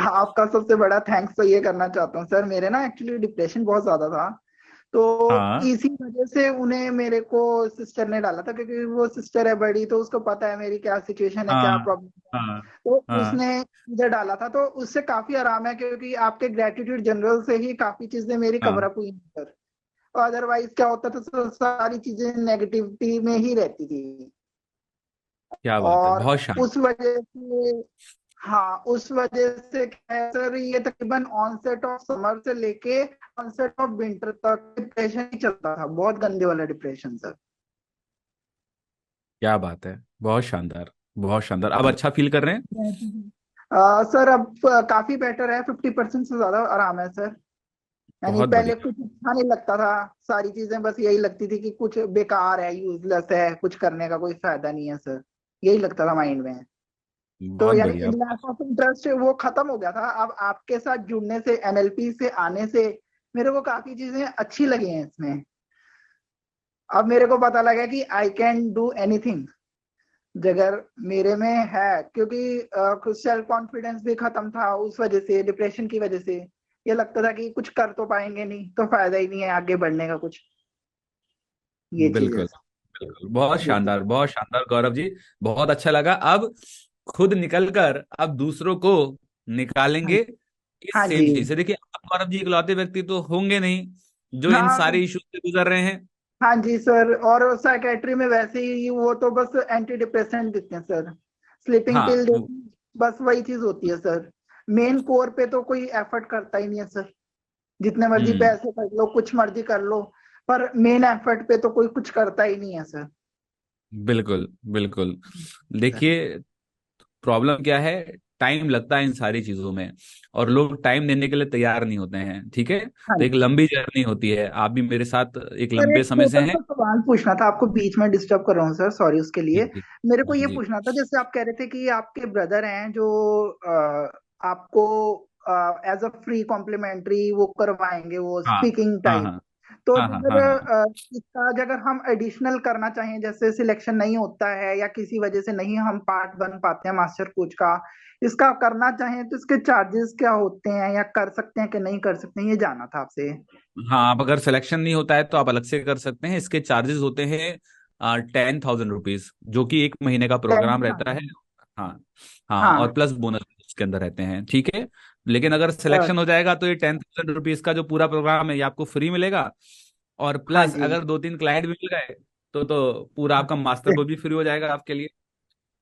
आपका सबसे बड़ा थैंक्स तो ये करना चाहता हूँ सर। मेरे ना एक्चुअली डिप्रेशन बहुत ज्यादा था, तो हाँ इसी वजह से उन्हें मेरे को सिस्टर ने डाला था, क्योंकि वो सिस्टर है बड़ी, तो उसको पता है मेरी क्या सिचुएशन है, क्या हाँ प्रॉब्लम है। हाँ तो हाँ। उसने इधर डाला था, तो उससे काफी आराम है, क्योंकि आपके ग्रेटिट्यूड जनरल से ही काफी चीजें मेरी कवर हाँ, अप हुई हैं सर। अदरवाइज क्या होता था सर, सारी चीजें नेगेटिविटी में ही रहती थी। क्या बात है, और बहुत शानदार। उस वजह से, हाँ उस वजह से क्या है सर, ये तकरीबन ऑनसेट ऑफ समर से लेके ऑनसेट ऑफ विंटर तक डिप्रेशन ही चलता था, बहुत गंदे वाला डिप्रेशन सर। क्या बात है, बहुत शानदार, बहुत शानदार। अब अच्छा फील कर रहे हैं? सर अब काफी बेटर है, 50% से ज्यादा आराम है सर। यानी बहुत पहले बढ़िया। कुछ अच्छा नहीं लगता था, सारी चीजें बस यही लगती थी कि कुछ बेकार है, यूजलेस है, कुछ करने का कोई फायदा नहीं है सर, यही लगता था माइंड में। तो बहुत यानी बढ़िया। लैक ऑफ इंटरेस्ट वो खत्म हो गया था। अब आपके साथ जुड़ने से, एनएलपी से आने से मेरे को काफी चीजें अच्छी लगी हैं इसमें। अब मेरे को पता लगा कि आई कैन डू एनीथिंग अगर मेरे में है, क्योंकि कुछ सेल्फ कॉन्फिडेंस भी खत्म था उस वजह से, डिप्रेशन की वजह से। ये लगता था कि कुछ कर तो पाएंगे नहीं, तो फायदा ही नहीं है आगे बढ़ने का कुछ, ये चीज है। बिल्कुल बिल्कुल, बहुत शानदार, बहुत शानदार गौरव जी। बहुत अच्छा लगा। अब खुद निकलकर अब दूसरों को हाँ निकालेंगे इस हाँ सेम जी। चीज से। देखिए, अब गौरव जी इकलौते व्यक्ति तो होंगे नहीं जो इन हाँ सारे इश्यूज से गुजर रहे हैं। हाँ जी सर, और साइकेट्री में वैसे ही वो तो बस एंटी डिप्रेसेंट देते हैं सर, स्लीपिंग हाँ पिल देते हैं, बस वही चीज होती है सर। मेन कोर पे तो कोई एफर्ट करता ही नहीं है सर, जितने मर्जी हम्म। पैसे कर लो, कुछ मर्जी कर लो, पर मेन एफर्ट पे तो कोई कुछ करता ही नहीं है सर। बिल्कुल बिल्कुल। सर देखिए, प्रॉब्लम क्या है, टाइम लगता है इन सारी चीजों में, और लोग टाइम देने के लिए तैयार नहीं होते हैं। ठीक है, हाँ तो एक जी लंबी जर्नी होती है। आप भी मेरे साथ एक सर, लंबे एक समय से छोटा हैं। सा सवाल पूछना था आपको, बीच में डिस्टर्ब कर रहा हूँ सर, सॉरी उसके जी लिए। जी मेरे को जी ये जी। पूछना था, जैसे आप कह रहे थे कि आपके ब्रदर हैं जो आपको एज अ फ्री कॉम्प्लीमेंट्री वो करवाएंगे, वो हाँ स्पीकिंग हाँ टाइप। हाँ तो हाँ हाँ अगर हाँ हाँ। इसका अगर हम एडिशनल करना चाहें, जैसे सिलेक्शन नहीं होता है या किसी वजह से नहीं हम पार्ट बन पाते हैं मास्टर कोच का, इसका करना चाहें तो इसके चार्जेस क्या होते हैं, या कर सकते हैं कि नहीं कर सकते हैं, ये जानना था आपसे। हाँ, आप अगर सिलेक्शन नहीं होता है तो आप अलग से कर सकते हैं। इसके चार्जेस होते हैं 10,000 रुपीज, जो कि एक महीने का टेन प्रोग्राम रहता है। थाउजेंड हाँ हाँ, और हाँ। प्लस बोनस उसके अंदर रहते हैं। ठीक है, लेकिन अगर अ, सिलेक्शन हो जाएगा तो ये 10,000 रुपीज का जो पूरा प्रोग्राम है ये आपको फ्री मिलेगा। और हाँ प्लस जी। अगर दो तीन क्लाइंट भी मिल गए तो पूरा आपका मास्टर कोर्स भी फ्री हो जाएगा आपके लिए।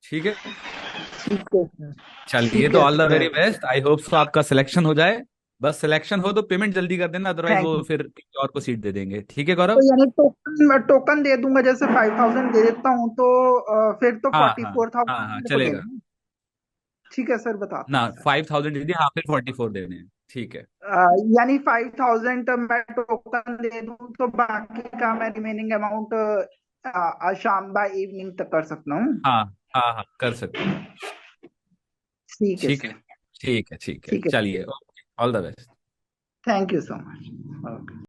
ठीक है, ठीक है सर। चलिए, ठीक तो है all the very sir. Best. I hope so आपका सिलेक्शन हो जाए। बस सिलेक्शन हो तो पेमेंट जल्दी कर देना, अदरवाइज थैंक वो यू। फिर किसी और को सीट दे देंगे। ठीक है तो गौरव? यानी टोकन टोकन दे दूंगा, जैसे 5,000 दे देता हूँ तो फिर तो हाँ फोर्टी हाँ फोर हाँ थाउजेंड हाँ, मेरे को चलेगा। देना है। ठीक है सर, बताता ना, हूँ सर। 5,000 दीजिए, हाँ, फिर 44 देने हैं। ठीक है। यानी 5,000 मैं टोकन दे दूं, तो बाकी का मैं रिमेनिंग अमाउंट शाम बाय इवनिंग तक कर सकता हूँ। हाँ हाँ हाँ, कर सकते हैं। ठीक है ठीक है, सर। ठीक है, ठीक है, ठीक है। चलिए, all the best. Thank you so much.